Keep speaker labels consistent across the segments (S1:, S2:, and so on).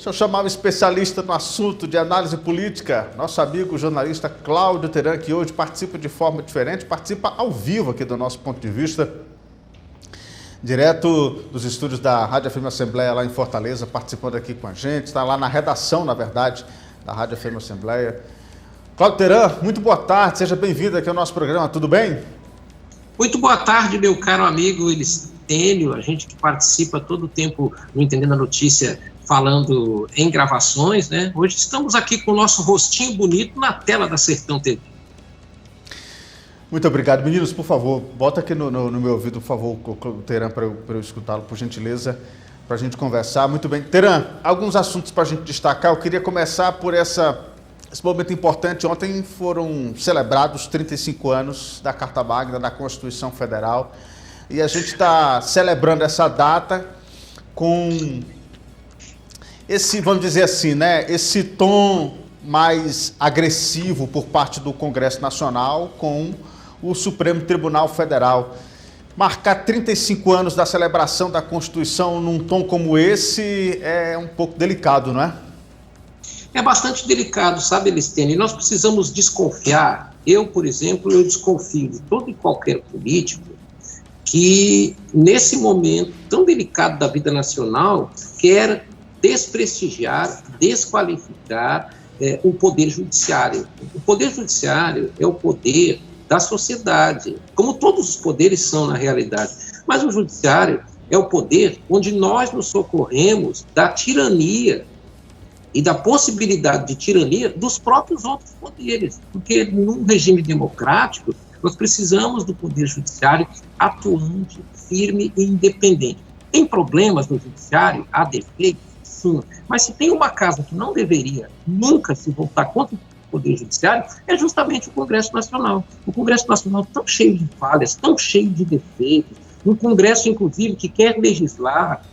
S1: Deixa eu chamar o especialista no assunto de análise política, nosso amigo jornalista Cláudio Teran, que hoje participa de forma diferente, participa ao vivo aqui do nosso ponto de vista, direto dos estúdios da Rádio FM Assembleia lá em Fortaleza, participando aqui com a gente, está lá na redação, na verdade, da Rádio FM Assembleia. Cláudio Teran, muito boa tarde, seja bem-vindo aqui ao nosso programa, tudo bem?
S2: Muito boa tarde, meu caro amigo Elistênio, a gente que participa todo o tempo no Entendendo a Notícia, falando em gravações, né? Hoje estamos aqui com o nosso rostinho bonito na tela da Sertão TV.
S1: Muito obrigado. Meninos, por favor, bota aqui no meu ouvido, por favor, o Teran, para eu escutá-lo, por gentileza, para a gente conversar. Muito bem. Teran, alguns assuntos para a gente destacar. Eu queria começar por esse momento importante. Ontem foram celebrados 35 anos da Carta Magna, da Constituição Federal, e a gente está celebrando essa data com esse, vamos dizer assim, né, esse tom mais agressivo por parte do Congresso Nacional com o Supremo Tribunal Federal. Marcar 35 anos da celebração da Constituição num tom como esse é um pouco delicado, não é?
S2: É bastante delicado, sabe, Elistênio? E nós precisamos desconfiar. Eu, por exemplo, eu desconfio de todo e qualquer político que, nesse momento tão delicado da vida nacional, quer desprestigiar, desqualificar o Poder Judiciário. O Poder Judiciário é o poder da sociedade, como todos os poderes são na realidade. Mas o Judiciário é o poder onde nós nos socorremos da tirania e da possibilidade de tirania dos próprios outros poderes. Porque num regime democrático, nós precisamos do Poder Judiciário atuante, firme e independente. Tem problemas no Judiciário, há defeitos, sim, mas se tem uma casa que não deveria nunca se voltar contra o Poder Judiciário, é justamente o Congresso Nacional. O Congresso Nacional tão cheio de falhas, tão cheio de defeitos, um Congresso, inclusive, que quer legislar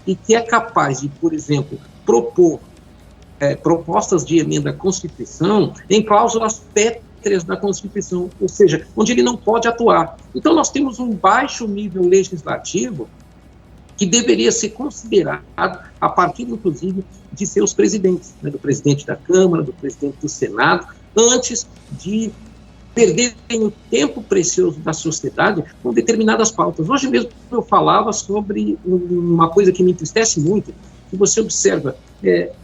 S2: e que é capaz de, por exemplo, propor propostas de emenda à Constituição em cláusulas pétreas da Constituição, ou seja, onde ele não pode atuar. Então nós temos um baixo nível legislativo que deveria ser considerado a partir, inclusive, de seus presidentes, né, do presidente da Câmara, do presidente do Senado, antes de perderem o tempo precioso da sociedade com determinadas pautas. Hoje mesmo eu falava sobre uma coisa que me entristece muito, que você observa,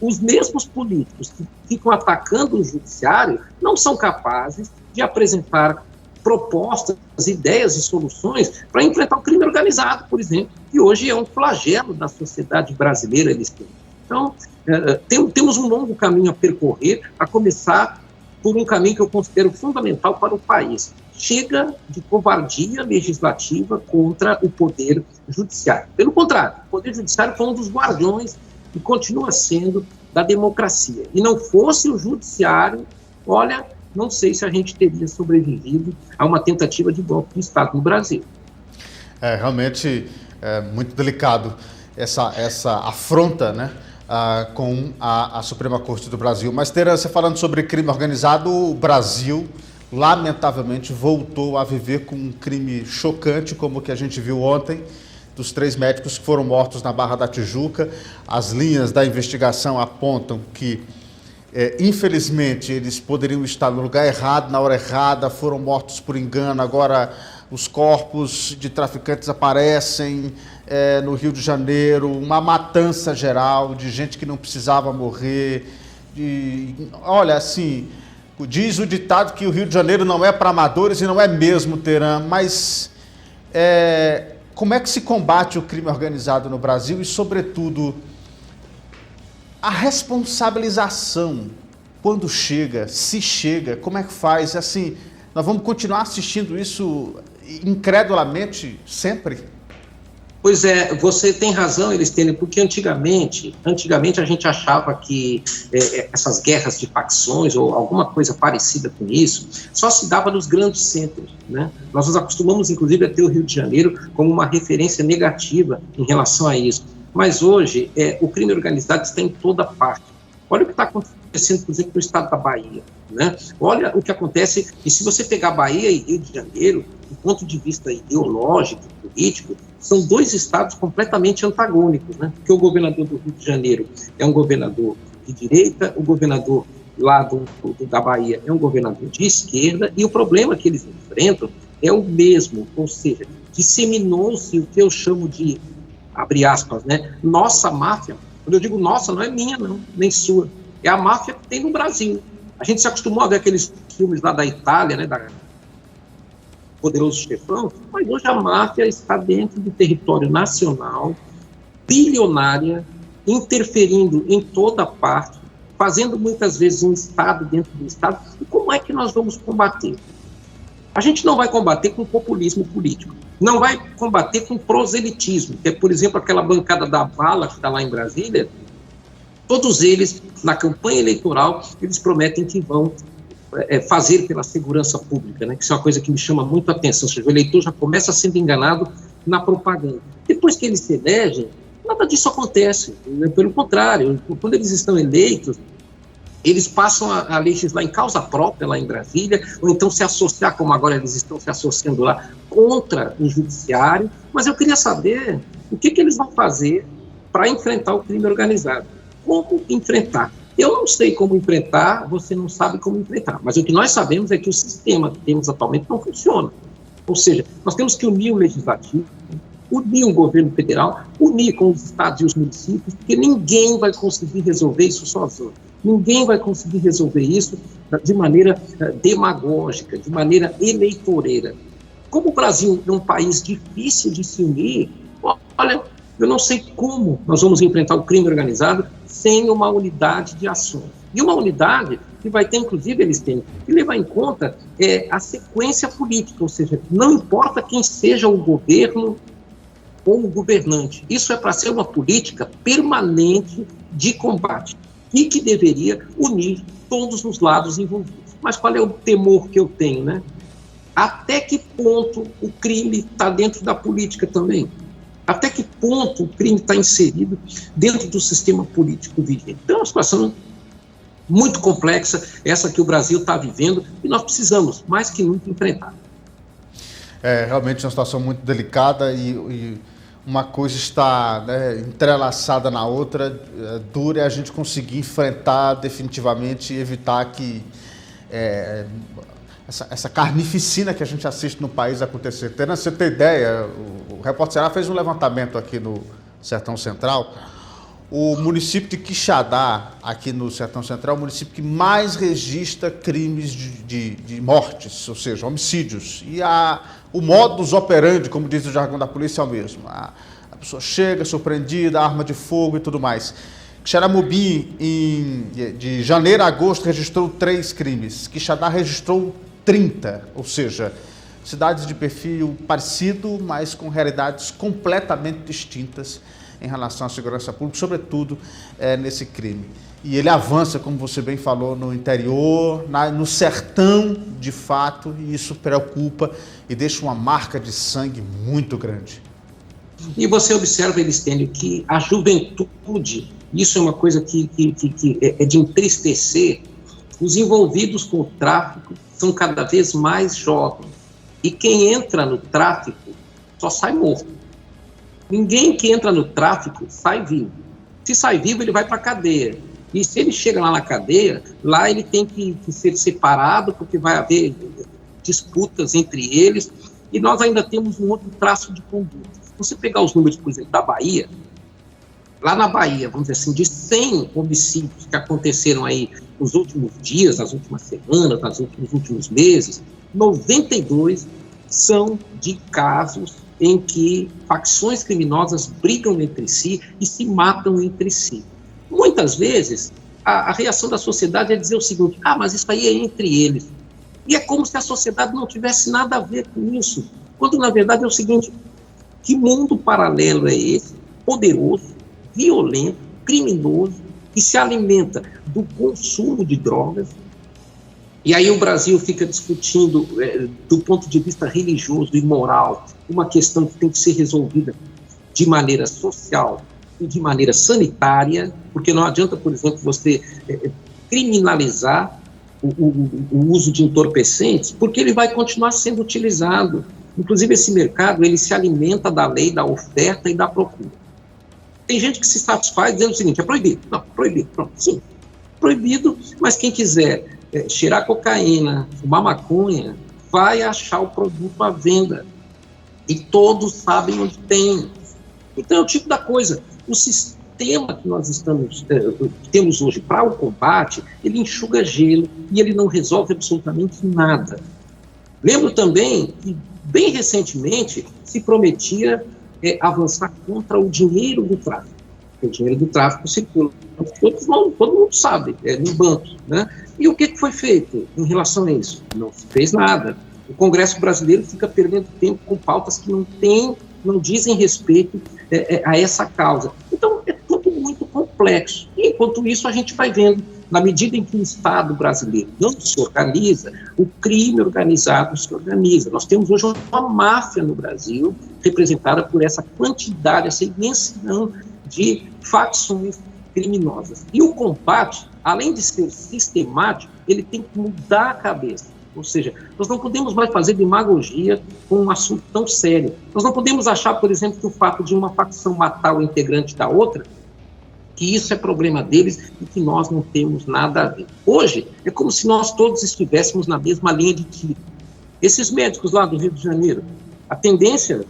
S2: os mesmos políticos que ficam atacando o judiciário não são capazes de apresentar propostas, ideias e soluções para enfrentar o crime organizado, por exemplo, que hoje é um flagelo da sociedade brasileira. Então, temos um longo caminho a percorrer, a começar por um caminho que eu considero fundamental para o país. Chega de covardia legislativa contra o Poder Judiciário. Pelo contrário, o Poder Judiciário foi um dos guardiões e continua sendo da democracia. E não fosse o Judiciário, olha, não sei se a gente teria sobrevivido a uma tentativa de golpe de Estado no Brasil.
S1: Realmente é muito delicado essa afronta, né, com a Suprema Corte do Brasil. Mas, Teran, você falando sobre crime organizado, o Brasil, lamentavelmente, voltou a viver com um crime chocante, como o que a gente viu ontem, dos 3 médicos que foram mortos na Barra da Tijuca. As linhas da investigação apontam que, infelizmente, eles poderiam estar no lugar errado, na hora errada, foram mortos por engano. Agora, os corpos de traficantes aparecem no Rio de Janeiro, uma matança geral de gente que não precisava morrer. Olha, assim, diz o ditado que o Rio de Janeiro não é para amadores, e não é mesmo, Teran, mas como é que se combate o crime organizado no Brasil e, sobretudo, a responsabilização quando chega, se chega, como é que faz? Assim, nós vamos continuar assistindo isso incredulamente sempre?
S2: Pois é, você tem razão, Elistênio, porque antigamente a gente achava que essas guerras de facções ou alguma coisa parecida com isso só se dava nos grandes centros, né? Nós nos acostumamos, inclusive, a ter o Rio de Janeiro como uma referência negativa em relação a isso. Mas hoje, o crime organizado está em toda parte. Olha o que está acontecendo, por exemplo, no estado da Bahia, né? Olha o que acontece, e se você pegar Bahia e Rio de Janeiro, do ponto de vista ideológico, político, são dois estados completamente antagônicos, né? Porque o governador do Rio de Janeiro é um governador de direita, o governador lá da Bahia é um governador de esquerda, e o problema que eles enfrentam é o mesmo, ou seja, disseminou-se o que eu chamo de, abre aspas, né, nossa máfia. Quando eu digo nossa, não é minha, não, nem sua, é a máfia que tem no Brasil. A gente se acostumou a ver aqueles filmes lá da Itália, né, da Poderoso Chefão, mas hoje a máfia está dentro do território nacional, bilionária, interferindo em toda parte, fazendo muitas vezes um Estado dentro do Estado. E como é que nós vamos combater? A gente não vai combater com populismo político, não vai combater com proselitismo, que é, por exemplo, aquela bancada da bala que está lá em Brasília. Todos eles, na campanha eleitoral, eles prometem que vão fazer pela segurança pública, né? Que isso é uma coisa que me chama muito a atenção. Ou seja, o eleitor já começa sendo enganado na propaganda. Depois que eles se elegem, nada disso acontece, né? Pelo contrário, quando eles estão eleitos, eles passam a legislar em causa própria lá em Brasília, ou então se associar, como agora eles estão se associando lá, contra o judiciário. Mas eu queria saber o que eles vão fazer para enfrentar o crime organizado. Como enfrentar? Eu não sei como enfrentar, você não sabe como enfrentar, mas o que nós sabemos é que o sistema que temos atualmente não funciona. Ou seja, nós temos que unir o legislativo, unir o governo federal, unir com os estados e os municípios, porque ninguém vai conseguir resolver isso sozinho. Ninguém vai conseguir resolver isso de maneira demagógica, de maneira eleitoreira. Como o Brasil é um país difícil de se unir, olha, eu não sei como nós vamos enfrentar o crime organizado sem uma unidade de ações. E uma unidade que vai ter, inclusive, eles têm que levar em conta a sequência política, ou seja, não importa quem seja o governo ou o governante, isso é para ser uma política permanente de combate e que deveria unir todos os lados envolvidos. Mas qual é o temor que eu tenho, né? Até que ponto o crime está dentro da política também? Até que ponto o crime está inserido dentro do sistema político vigente? Então é uma situação muito complexa, essa que o Brasil está vivendo, e nós precisamos, mais que nunca, enfrentar.
S1: É realmente uma situação muito delicada e uma coisa está, né, entrelaçada na outra. Dura é a gente conseguir enfrentar definitivamente e evitar que essa carnificina que a gente assiste no país acontecer. Para você ter ideia, o Repórter Ceará fez um levantamento aqui no Sertão Central. O município de Quixadá, aqui no Sertão Central, é o município que mais registra crimes de mortes, ou seja, homicídios. E o modus operandi, como diz o jargão da polícia, é o mesmo. A pessoa chega surpreendida, arma de fogo e tudo mais. Quixeramobim, de janeiro a agosto, registrou 3 crimes. Quixadá registrou 30, ou seja, cidades de perfil parecido, mas com realidades completamente distintas em relação à segurança pública, sobretudo nesse crime. E ele avança, como você bem falou, no interior, no sertão, de fato, e isso preocupa e deixa uma marca de sangue muito grande.
S2: E você observa, Elistênio, que a juventude, isso é uma coisa que é de entristecer, os envolvidos com o tráfico são cada vez mais jovens. E quem entra no tráfico só sai morto. Ninguém que entra no tráfico sai vivo. Se sai vivo, ele vai para a cadeia. E se ele chega lá na cadeia, lá ele tem que ser separado, porque vai haver disputas entre eles. E nós ainda temos um outro traço de conduta. Se você pegar os números, por exemplo, da Bahia, lá na Bahia, vamos dizer assim, de 100 homicídios que aconteceram aí nos últimos dias, nas últimas semanas, nos últimos meses, 92 são de casos em que facções criminosas brigam entre si e se matam entre si. Muitas vezes, a reação da sociedade é dizer o seguinte: mas isso aí é entre eles. E é como se a sociedade não tivesse nada a ver com isso, quando na verdade é o seguinte: que mundo paralelo é esse, poderoso, violento, criminoso, que se alimenta do consumo de drogas? E aí o Brasil fica discutindo, do ponto de vista religioso e moral, uma questão que tem que ser resolvida de maneira social e de maneira sanitária, porque não adianta, por exemplo, você criminalizar o uso de entorpecentes, porque ele vai continuar sendo utilizado. Inclusive, esse mercado, ele se alimenta da lei da oferta e da procura. Tem gente que se satisfaz dizendo o seguinte, é proibido. Não, proibido, pronto, sim. Proibido, mas quem quiser cheirar cocaína, fumar maconha, vai achar o produto à venda. E todos sabem onde tem. Então, é o tipo da coisa. O sistema que nós temos hoje para o combate, ele enxuga gelo e ele não resolve absolutamente nada. Lembro também que, bem recentemente, se prometia avançar contra o dinheiro do tráfico. O dinheiro do tráfico circula. Todo mundo sabe, no banco. Né? E o que foi feito em relação a isso? Não se fez nada. O Congresso brasileiro fica perdendo tempo com pautas que não dizem respeito a essa causa. Então, é tudo muito complexo. E, enquanto isso, a gente vai vendo, na medida em que o Estado brasileiro não se organiza, o crime organizado se organiza. Nós temos hoje uma máfia no Brasil, representada por essa quantidade, essa imensidão de facções criminosas. E o combate, além de ser sistemático, ele tem que mudar a cabeça. Ou seja, nós não podemos mais fazer demagogia com um assunto tão sério. Nós não podemos achar, por exemplo, que o fato de uma facção matar o integrante da outra, que isso é problema deles e que nós não temos nada a ver. Hoje, é como se nós todos estivéssemos na mesma linha de tiro. Esses médicos lá do Rio de Janeiro, a tendência,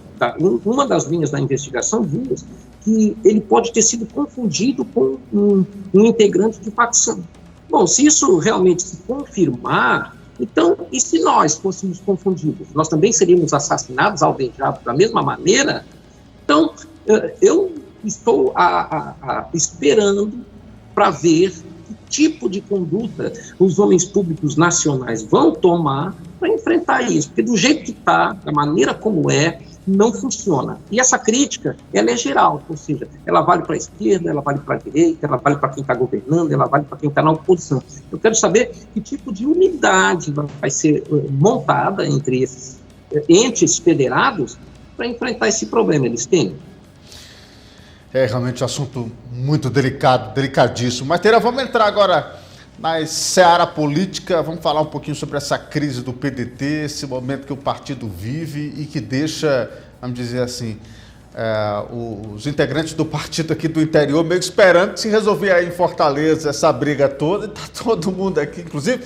S2: uma das linhas da investigação diz que ele pode ter sido confundido com um integrante de facção. Bom, se isso realmente se confirmar, então, e se nós fôssemos confundidos? Nós também seríamos assassinados, alvejados da mesma maneira? Então, eu estou esperando para ver que tipo de conduta os homens públicos nacionais vão tomar para enfrentar isso. Porque do jeito que está, da maneira como não funciona. E essa crítica, ela é geral, ou seja, ela vale para a esquerda, ela vale para a direita, ela vale para quem está governando, ela vale para quem está na oposição. Eu quero saber que tipo de unidade vai ser montada entre esses entes federados para enfrentar esse problema. Eles têm.
S1: É realmente um assunto muito delicado, delicadíssimo. Mas, Teira, vamos entrar agora na seara política, vamos falar um pouquinho sobre essa crise do PDT, esse momento que o partido vive e que deixa, vamos dizer assim, os integrantes do partido aqui do interior meio que esperando que se resolver aí em Fortaleza essa briga toda, e está todo mundo aqui, inclusive,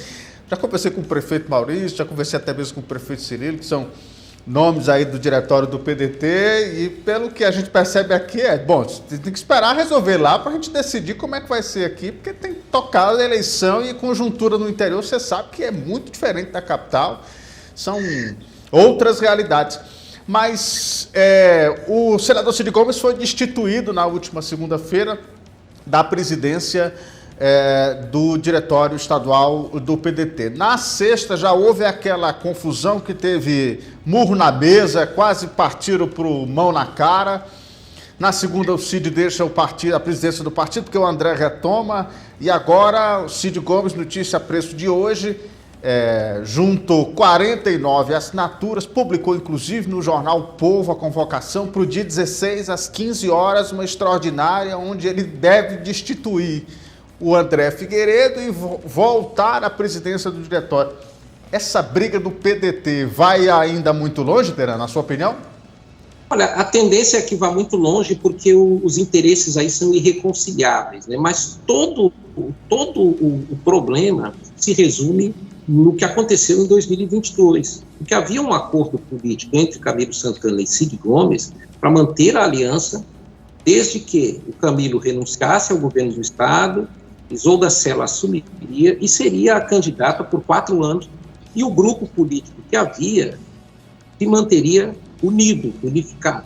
S1: já conversei com o prefeito Maurício, já conversei até mesmo com o prefeito Cirilo, que são nomes aí do diretório do PDT, e pelo que a gente percebe aqui bom, tem que esperar resolver lá para a gente decidir como é que vai ser aqui, porque tem que tocar a eleição e conjuntura no interior, você sabe que é muito diferente da capital, são outras realidades. Mas o senador Cid Gomes foi destituído na última segunda-feira da presidência do diretório estadual do PDT. Na sexta já houve aquela confusão que teve murro na mesa, quase partiram para o mão na cara. Na segunda o Cid deixa a presidência do partido, porque o André retoma. E agora o Cid Gomes, notícia a preço de hoje, juntou 49 assinaturas, publicou inclusive no jornal O Povo a convocação para o dia 16 às 15 horas, uma extraordinária onde ele deve destituir o André Figueiredo e voltar à presidência do diretório. Essa briga do PDT vai ainda muito longe, Teran, na sua opinião?
S2: Olha, a tendência é que vá muito longe porque os interesses aí são irreconciliáveis, né? Mas todo o problema se resume no que aconteceu em 2022, porque havia um acordo político entre Camilo Santana e Cid Gomes para manter a aliança desde que o Camilo renunciasse ao governo do Estado, Isolda Sela assumiria e seria a candidata por 4 anos, e o grupo político que havia se manteria unido, unificado.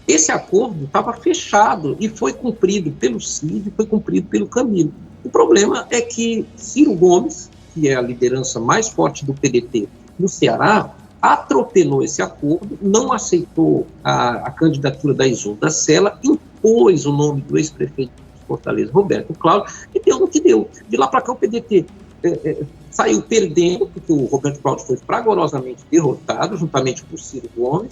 S2: Esse acordo estava fechado e foi cumprido pelo Cid, foi cumprido pelo Camilo. O problema é que Ciro Gomes, que é a liderança mais forte do PDT no Ceará, atropelou esse acordo, não aceitou a candidatura da Isolda Sela, impôs o nome do ex-prefeito de Fortaleza, Roberto Cláudio, e deu no que deu. De lá para cá o PDT saiu perdendo, porque o Roberto Cláudio foi fragorosamente derrotado, juntamente com o Ciro Gomes.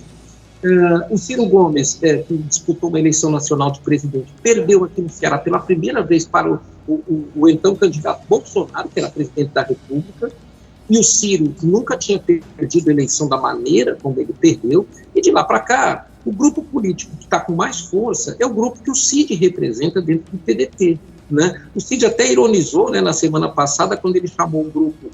S2: O Ciro Gomes, que disputou uma eleição nacional de presidente, perdeu aqui no Ceará pela primeira vez para o então candidato Bolsonaro, que era presidente da República. e o Ciro nunca tinha perdido a eleição da maneira como ele perdeu, e de lá para cá, o grupo político que está com mais força é o grupo que o Cid representa dentro do PDT. Né? O Cid até ironizou, né, na semana passada, quando ele chamou um grupo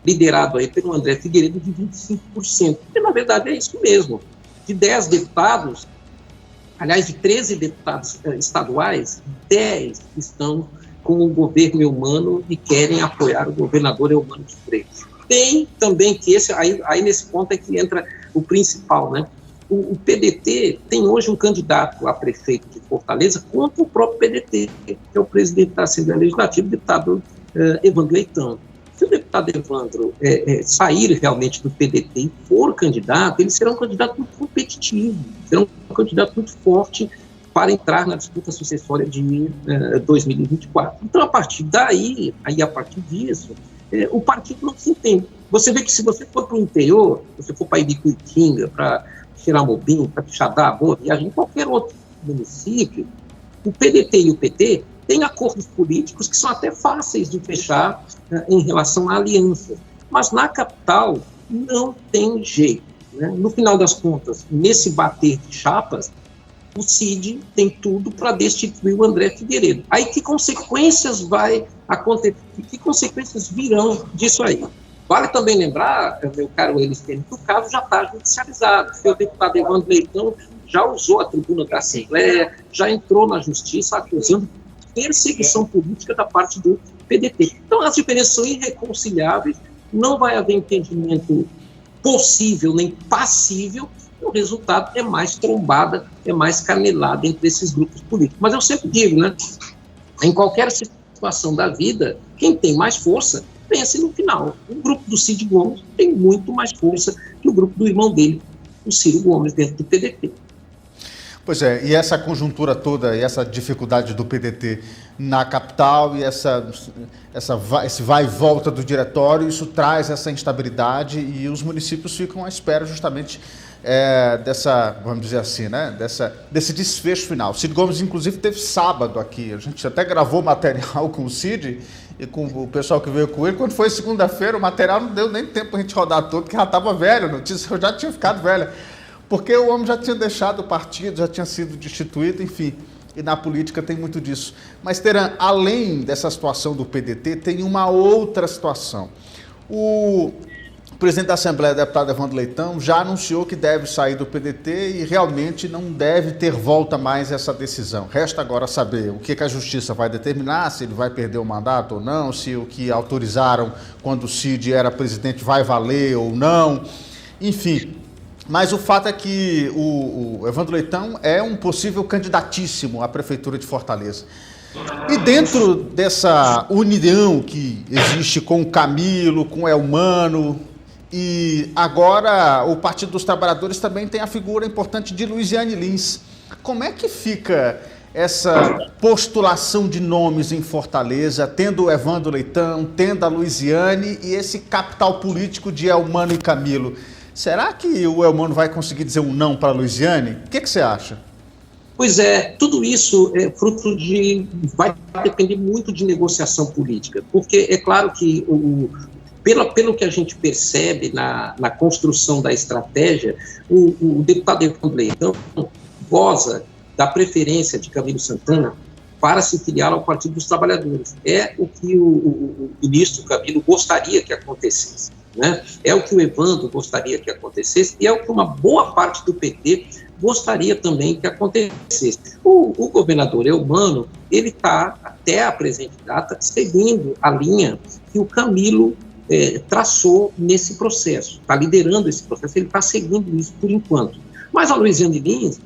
S2: liderado aí pelo André Figueiredo de 25%, e na verdade é isso mesmo. De 10 deputados, aliás, de 13 deputados estaduais, 10 estão com o governo Eumano e querem apoiar o governador Eumano de Freitas. Tem também que aí nesse ponto é que entra o principal, né? O PDT tem hoje um candidato a prefeito de Fortaleza contra o próprio PDT, que é o presidente da Assembleia Legislativa, o deputado Evandro Leitão. Se o deputado Evandro sair realmente do PDT e for candidato, ele será um candidato muito competitivo, será um candidato muito forte para entrar na disputa sucessória de 2024. Então, a partir daí, a partir disso, o partido não se entende. Você vê que se você for para o interior, se você for para Ibicuitinga, para Xeramobim, para Quixadá, Boa Viagem, em qualquer outro município, o PDT e o PT têm acordos políticos que são até fáceis de fechar em relação à aliança. Mas na capital não tem jeito. Né? No final das contas, nesse bater de chapas, o Cid tem tudo para destituir o André Figueiredo. Aí que consequências vai acontecer? Que consequências virão disso aí? Vale também lembrar, meu caro Elistênio, que o caso já está judicializado. O deputado Evandro Leitão já usou a tribuna da Assembleia, já entrou na justiça acusando perseguição política da parte do PDT. Então, as diferenças são irreconciliáveis, não vai haver entendimento possível nem passível, e o resultado é mais trombada, é mais canelada entre esses grupos políticos. Mas eu sempre digo, né, em qualquer situação da vida, quem tem mais força, pense no final. O grupo do Cid Gomes tem muito mais força que o grupo do irmão dele, o Ciro Gomes, dentro do PDT.
S1: Pois é, e essa conjuntura toda, e essa dificuldade do PDT na capital, e esse vai e volta do diretório, isso traz essa instabilidade e os municípios ficam à espera justamente dessa, vamos dizer assim, né, desse desfecho final. O Cid Gomes, inclusive, teve sábado aqui, a gente até gravou material com o Cid e com o pessoal que veio com ele. Quando foi segunda-feira, o material não deu nem tempo para a gente rodar todo, porque já estava velho, a notícia já tinha ficado velha. Porque o homem já tinha deixado o partido, já tinha sido destituído, enfim, e na política tem muito disso. Mas, Teran, além dessa situação do PDT, tem uma outra situação. O presidente da Assembleia, deputado Evandro Leitão, já anunciou que deve sair do PDT e realmente não deve ter volta mais essa decisão. Resta agora saber o que a Justiça vai determinar, se ele vai perder o mandato ou não, se o que autorizaram quando o Cid era presidente vai valer ou não, enfim. Mas o fato é que o Evandro Leitão é um possível candidatíssimo à Prefeitura de Fortaleza. E dentro dessa união que existe com o Camilo, com o Eumano, e agora o Partido dos Trabalhadores também tem a figura importante de Luiziane Lins. Como é que fica essa postulação de nomes em Fortaleza, tendo o Evandro Leitão, tendo a Luiziane e esse capital político de Eumano e Camilo? Será que o Eumano vai conseguir dizer um não para a Luiziane? O que você acha?
S2: Pois é, tudo isso é fruto vai depender muito de negociação política, porque é claro que pelo que a gente percebe na construção da estratégia, o deputado Evandro Leitão goza da preferência de Camilo Santana para se filiar ao Partido dos Trabalhadores. É o que o ministro Camilo gostaria que acontecesse. Né? É o que o Evandro gostaria que acontecesse e é o que uma boa parte do PT gostaria também que acontecesse. O governador Eumano, ele está, até a presente data, seguindo a linha que o Camilo traçou nesse processo, está liderando esse processo, ele está seguindo isso por enquanto. Mas a Luiziane Lins,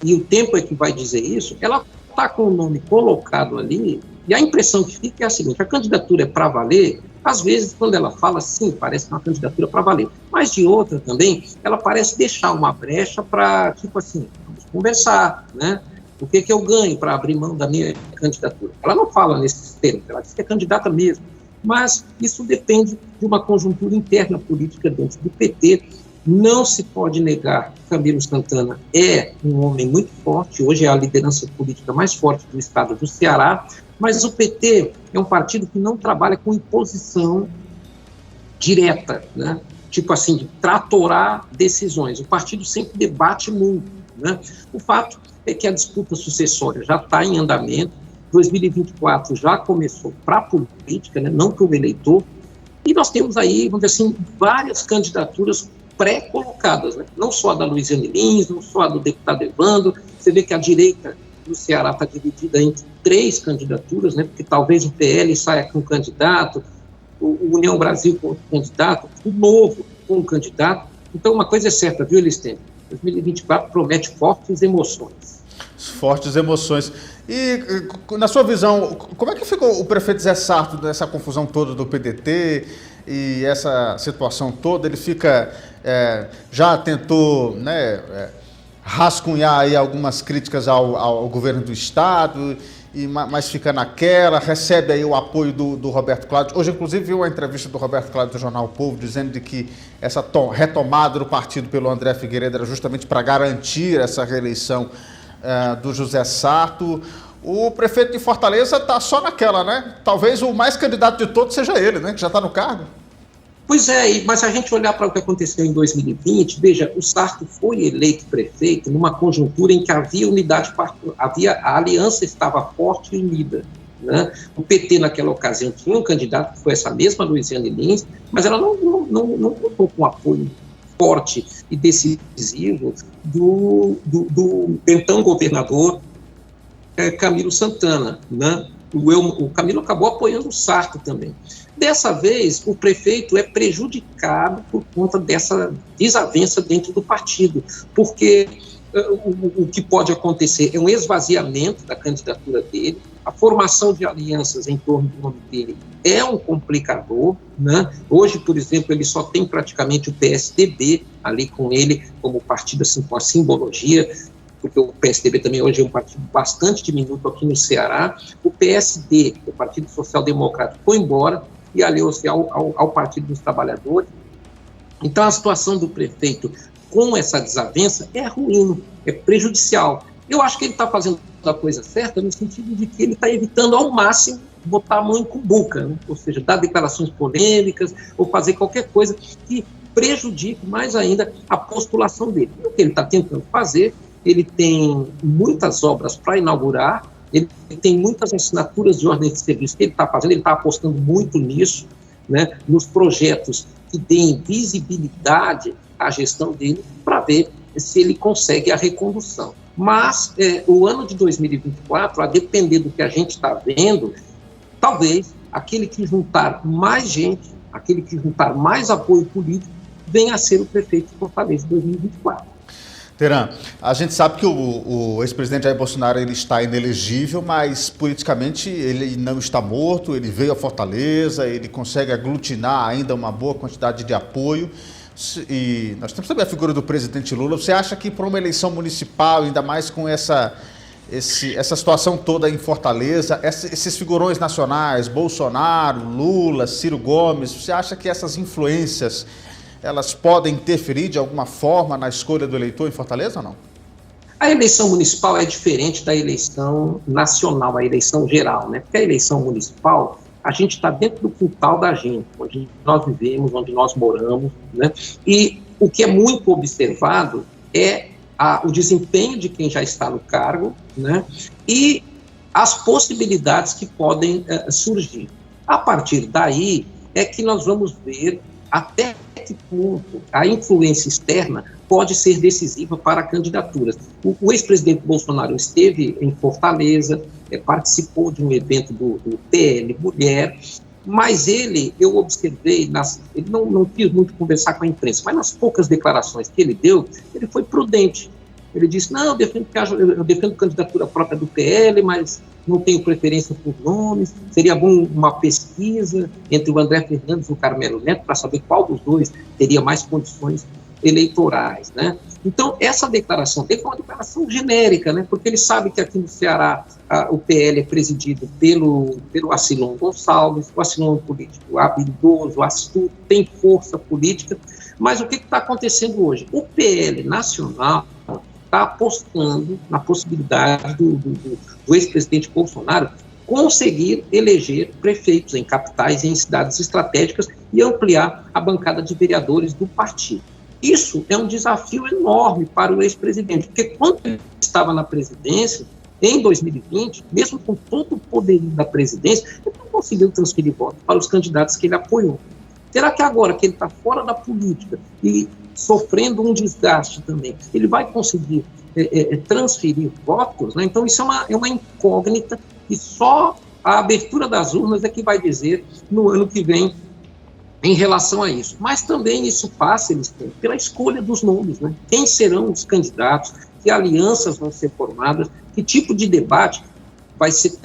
S2: e o tempo é que vai dizer isso, ela está com o nome colocado ali, e a impressão que fica é a seguinte: a candidatura é para valer. Às vezes, quando ela fala, sim, parece uma candidatura para valer, mas de outra também, ela parece deixar uma brecha para, tipo assim, vamos conversar, né? O que eu ganho para abrir mão da minha candidatura? Ela não fala nesses termos, ela diz que é candidata mesmo, mas isso depende de uma conjuntura interna política dentro do PT. Não se pode negar que Camilo Santana é um homem muito forte, hoje é a liderança política mais forte do estado do Ceará, mas o PT é um partido que não trabalha com imposição direta, né? Tipo assim, de tratorar decisões. O partido sempre debate muito, né? O fato é que a disputa sucessória já está em andamento, 2024 já começou para a política, né? Não para o eleitor, e nós temos aí, vamos dizer assim, várias candidaturas pré-colocadas, né? Não só a da Luiziane Lins, não só a do deputado Evandro. Você vê que a direita do Ceará está dividida entre 3 candidaturas, né? Porque talvez o PL saia com um candidato, o União Brasil com outro candidato, o Novo com um candidato. Então, uma coisa é certa, viu, Elisténio? 2024 promete fortes emoções.
S1: Fortes emoções. E, na sua visão, como é que ficou o prefeito Zé Sarto nessa confusão toda do PDT e essa situação toda? Ele fica, já tentou, né, rascunhar aí algumas críticas ao governo do Estado, mas fica naquela, recebe aí o apoio do Roberto Cláudio. Hoje, inclusive, viu a entrevista do Roberto Cláudio do Jornal O Povo, dizendo de que essa retomada do partido pelo André Figueiredo era justamente para garantir essa reeleição do José Sarto. O prefeito de Fortaleza está só naquela, né? Talvez o mais candidato de todos seja ele, né? Que já está no cargo.
S2: Pois é, mas se a gente olhar para o que aconteceu em 2020, veja, o Sarto foi eleito prefeito numa conjuntura em que havia unidade, a aliança estava forte e unida, né? O PT naquela ocasião tinha um candidato, que foi essa mesma Luiziane Lins, mas ela não contou com apoio forte e decisivo do então governador Camilo Santana, né? O Camilo acabou apoiando o Sarto também. Dessa vez, o prefeito é prejudicado por conta dessa desavença dentro do partido, porque o que pode acontecer é um esvaziamento da candidatura dele, a formação de alianças em torno do nome dele é um complicador, né? Hoje, por exemplo, ele só tem praticamente o PSDB ali com ele como partido, assim, com a simbologia, porque o PSDB também hoje é um partido bastante diminuto aqui no Ceará. O PSD, o Partido Social Democrático, foi embora e aliou-se ao Partido dos Trabalhadores. Então, a situação do prefeito com essa desavença é ruim, é prejudicial. Eu acho que ele está fazendo a coisa certa no sentido de que ele está evitando ao máximo botar a mão em cumbuca, né? Ou seja, dar declarações polêmicas ou fazer qualquer coisa que prejudique mais ainda a postulação dele. O que ele está tentando fazer, ele tem muitas obras para inaugurar, ele tem muitas assinaturas de ordem de serviço que ele está fazendo, ele está apostando muito nisso, né, nos projetos que deem visibilidade à gestão dele, para ver se ele consegue a recondução. Mas o ano de 2024, a depender do que a gente está vendo, talvez aquele que juntar mais gente, aquele que juntar mais apoio político, venha a ser o prefeito de Fortaleza em 2024.
S1: Teran, a gente sabe que o ex-presidente Jair Bolsonaro ele está inelegível, mas politicamente ele não está morto, ele veio a Fortaleza, ele consegue aglutinar ainda uma boa quantidade de apoio. E nós temos também a figura do presidente Lula. Você acha que para uma eleição municipal, ainda mais com essa situação toda em Fortaleza, esses figurões nacionais, Bolsonaro, Lula, Ciro Gomes, você acha que essas influências elas podem interferir de alguma forma na escolha do eleitor em Fortaleza ou não?
S2: A eleição municipal é diferente da eleição nacional, a eleição geral, né? Porque a eleição municipal, a gente está dentro do quintal da gente, onde nós vivemos, onde nós moramos, né? E o que é muito observado é o desempenho de quem já está no cargo, né? E as possibilidades que podem surgir. A partir daí é que nós vamos ver até que ponto a influência externa pode ser decisiva para candidaturas. O ex-presidente Bolsonaro esteve em Fortaleza, participou de um evento do PL Mulher, mas eu observei, ele não quis muito conversar com a imprensa, mas nas poucas declarações que ele deu, ele foi prudente. Ele disse, não, eu defendo candidatura própria do PL, mas não tenho preferência por nomes, seria bom uma pesquisa entre o André Fernandes e o Carmelo Neto para saber qual dos dois teria mais condições eleitorais, né? Então, essa declaração dele foi uma declaração genérica, né? Porque ele sabe que aqui no Ceará o PL é presidido pelo Acilon Gonçalves, o Acilon é um político habilidoso, astuto, tem força política, mas o que está acontecendo hoje? O PL nacional está apostando na possibilidade do ex-presidente Bolsonaro conseguir eleger prefeitos em capitais e em cidades estratégicas e ampliar a bancada de vereadores do partido. Isso é um desafio enorme para o ex-presidente, porque quando ele estava na presidência, em 2020, mesmo com todo o poderio da presidência, ele não conseguiu transferir votos para os candidatos que ele apoiou. Será que agora que ele está fora da política e sofrendo um desgaste também, ele vai conseguir transferir votos? Né? Então, isso é uma incógnita e só a abertura das urnas é que vai dizer no ano que vem em relação a isso. Mas também isso passa, pela escolha dos nomes, né? Quem serão os candidatos, que alianças vão ser formadas, que tipo de debate vai ser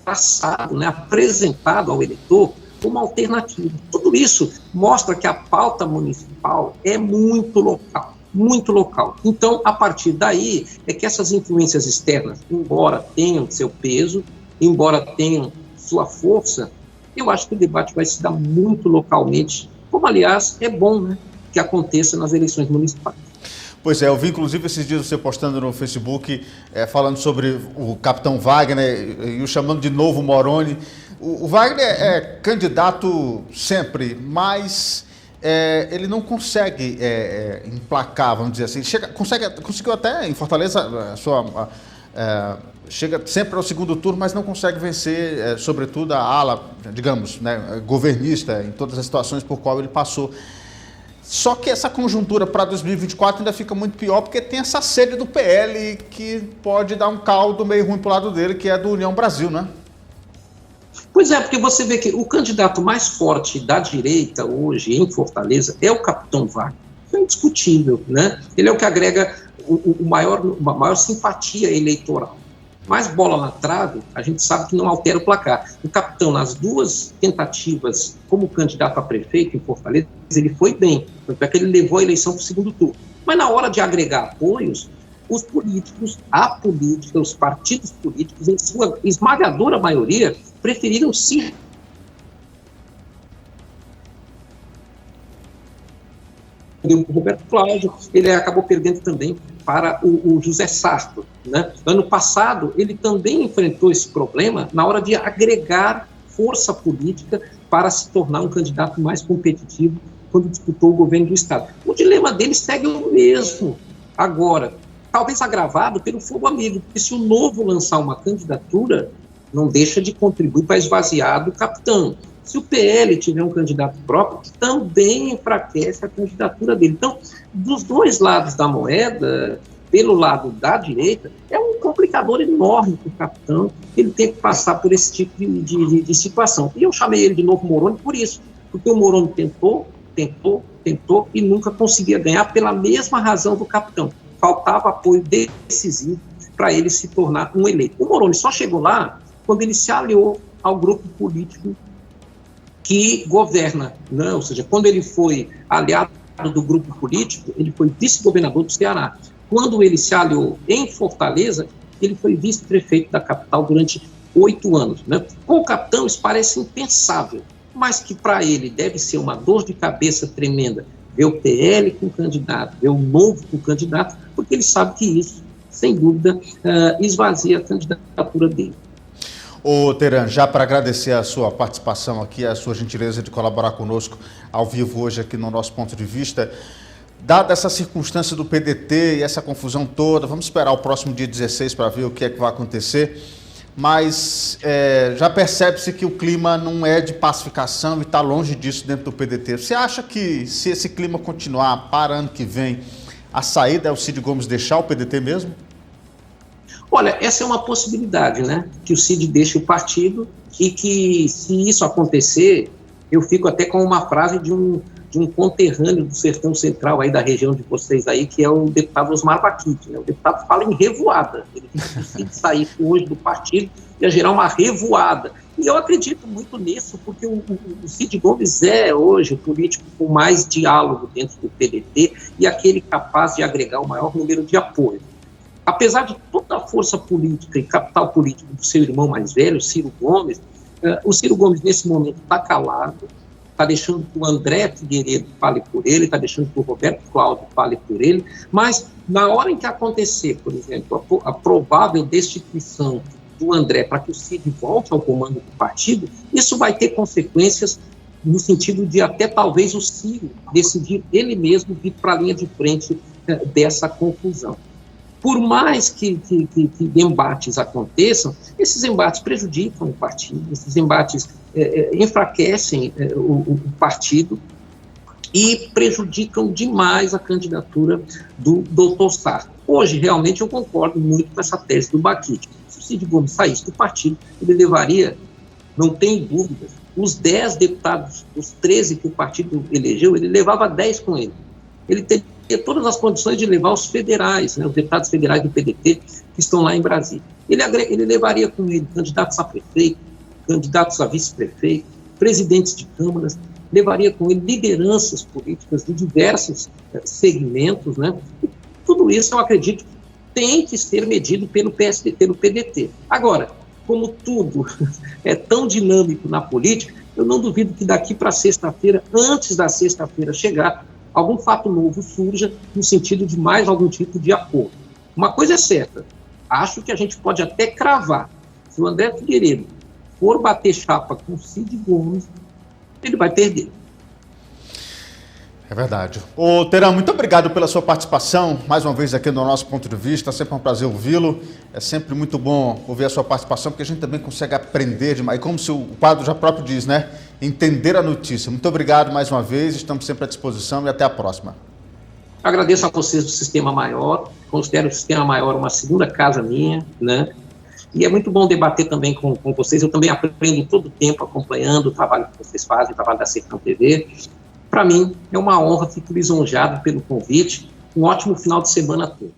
S2: traçado, né? Apresentado ao eleitor como alternativa. Tudo isso mostra que a pauta municipal é muito local, muito local. Então, a partir daí, é que essas influências externas, embora tenham seu peso, embora tenham sua força, eu acho que o debate vai se dar muito localmente, como, aliás, é bom, né, que aconteça nas eleições municipais.
S1: Pois é, eu vi inclusive esses dias você postando no Facebook, falando sobre o capitão Wagner e o chamando de novo Moroni. O Wagner é candidato sempre, mas ele não consegue emplacar, vamos dizer assim. Conseguiu até em Fortaleza, chega sempre ao segundo turno, mas não consegue vencer, sobretudo, a ala, digamos, né, governista, em todas as situações por qual ele passou. Só que essa conjuntura para 2024 ainda fica muito pior, porque tem essa sede do PL que pode dar um caldo meio ruim para o lado dele, que é do União Brasil, né?
S2: Pois é, porque você vê que o candidato mais forte da direita hoje em Fortaleza é o capitão Wagner. Isso é indiscutível, né? Ele é o que agrega a maior simpatia eleitoral. Mas bola na trave, a gente sabe que não altera o placar. O capitão, nas duas tentativas como candidato a prefeito em Fortaleza, ele foi bem, tanto é que ele levou a eleição para o segundo turno. Mas na hora de agregar apoios, os políticos, a política, os partidos políticos, em sua esmagadora maioria, preferiram sim o Roberto Cláudio, ele acabou perdendo também para o José Sarto, né? Ano passado, ele também enfrentou esse problema na hora de agregar força política para se tornar um candidato mais competitivo quando disputou o governo do Estado. O dilema dele segue o mesmo agora, talvez agravado pelo fogo amigo, porque se o Novo lançar uma candidatura, não deixa de contribuir para esvaziar do capitão. Se o PL tiver um candidato próprio, também enfraquece a candidatura dele. Então, dos dois lados da moeda, pelo lado da direita, é um complicador enorme para o capitão, ele tem que passar por esse tipo de situação. E eu chamei ele de novo Moroni por isso, porque o Moroni tentou e nunca conseguia ganhar pela mesma razão do capitão. Faltava apoio decisivo para ele se tornar um eleito. O Moroni só chegou lá quando ele se aliou ao grupo político que governa, né? Ou seja, quando ele foi aliado do grupo político, ele foi vice-governador do Ceará. Quando ele se aliou em Fortaleza, ele foi vice-prefeito da capital durante 8 anos. Né? Com o capitão, isso parece impensável, mas que para ele deve ser uma dor de cabeça tremenda ver o PL com candidato, ver o Novo com candidato, porque ele sabe que isso, sem dúvida, esvazia a candidatura dele.
S1: Ô Teran, já para agradecer a sua participação aqui, a sua gentileza de colaborar conosco ao vivo hoje aqui no Nosso Ponto de Vista, dada essa circunstância do PDT e essa confusão toda, vamos esperar o próximo dia 16 para ver o que é que vai acontecer, mas já percebe-se que o clima não é de pacificação e está longe disso dentro do PDT. Você acha que se esse clima continuar para ano que vem, a saída é o Cid Gomes deixar o PDT mesmo?
S2: Olha, essa é uma possibilidade, né? Que o Cid deixe o partido e que, se isso acontecer, eu fico até com uma frase de um conterrâneo do Sertão Central, aí da região de vocês aí, que é o deputado Osmar Baquite, né? O deputado fala em revoada. Ele disse que o Cid sair hoje do partido ia gerar uma revoada. E eu acredito muito nisso, porque o Cid Gomes é hoje o político com mais diálogo dentro do PDT e aquele capaz de agregar o maior número de apoio. Apesar de toda a força política e capital político do seu irmão mais velho, Ciro Gomes, o Ciro Gomes, nesse momento, está calado, está deixando que o André Figueiredo fale por ele, está deixando que o Roberto Cláudio fale por ele, mas na hora em que acontecer, por exemplo, a provável destituição do André para que o Cid volte ao comando do partido, isso vai ter consequências no sentido de até talvez o Ciro decidir ele mesmo vir para a linha de frente dessa confusão. Por mais que embates aconteçam, esses embates prejudicam o partido, esses embates enfraquecem o partido e prejudicam demais a candidatura do Dr. Sarto. Hoje, realmente, eu concordo muito com essa tese do Baquite. Se o Cid Gomes saísse do partido, ele levaria, não tem dúvidas, os 10 deputados, os 13 que o partido elegeu, ele levava 10 com ele. Ele teria todas as condições de levar os federais, os deputados federais do PDT, que estão lá em Brasília. Ele levaria com ele candidatos a prefeito, candidatos a vice-prefeito, presidentes de câmaras, levaria com ele lideranças políticas de diversos segmentos, E tudo isso, eu acredito, tem que ser medido pelo PSD, pelo PDT. Agora, como tudo é tão dinâmico na política, eu não duvido que daqui para sexta-feira, antes da sexta-feira chegar, algum fato novo surja no sentido de mais algum tipo de acordo. Uma coisa é certa, acho que a gente pode até cravar, se o André Figueiredo for bater chapa com o Cid Gomes, ele vai perder.
S1: É verdade. Ô, Teran, muito obrigado pela sua participação, mais uma vez aqui no nosso ponto de vista, sempre um prazer ouvi-lo, é sempre muito bom ouvir a sua participação, porque a gente também consegue aprender demais, e como o quadro já próprio diz, entender a notícia. Muito obrigado mais uma vez, estamos sempre à disposição e até a próxima.
S2: Agradeço a vocês do Sistema Maior, considero o Sistema Maior uma segunda casa minha, E é muito bom debater também com vocês. Eu também aprendo todo o tempo acompanhando o trabalho que vocês fazem, o trabalho da Sertão TV. Para mim, é uma honra, fico lisonjeado pelo convite. Um ótimo final de semana a todos.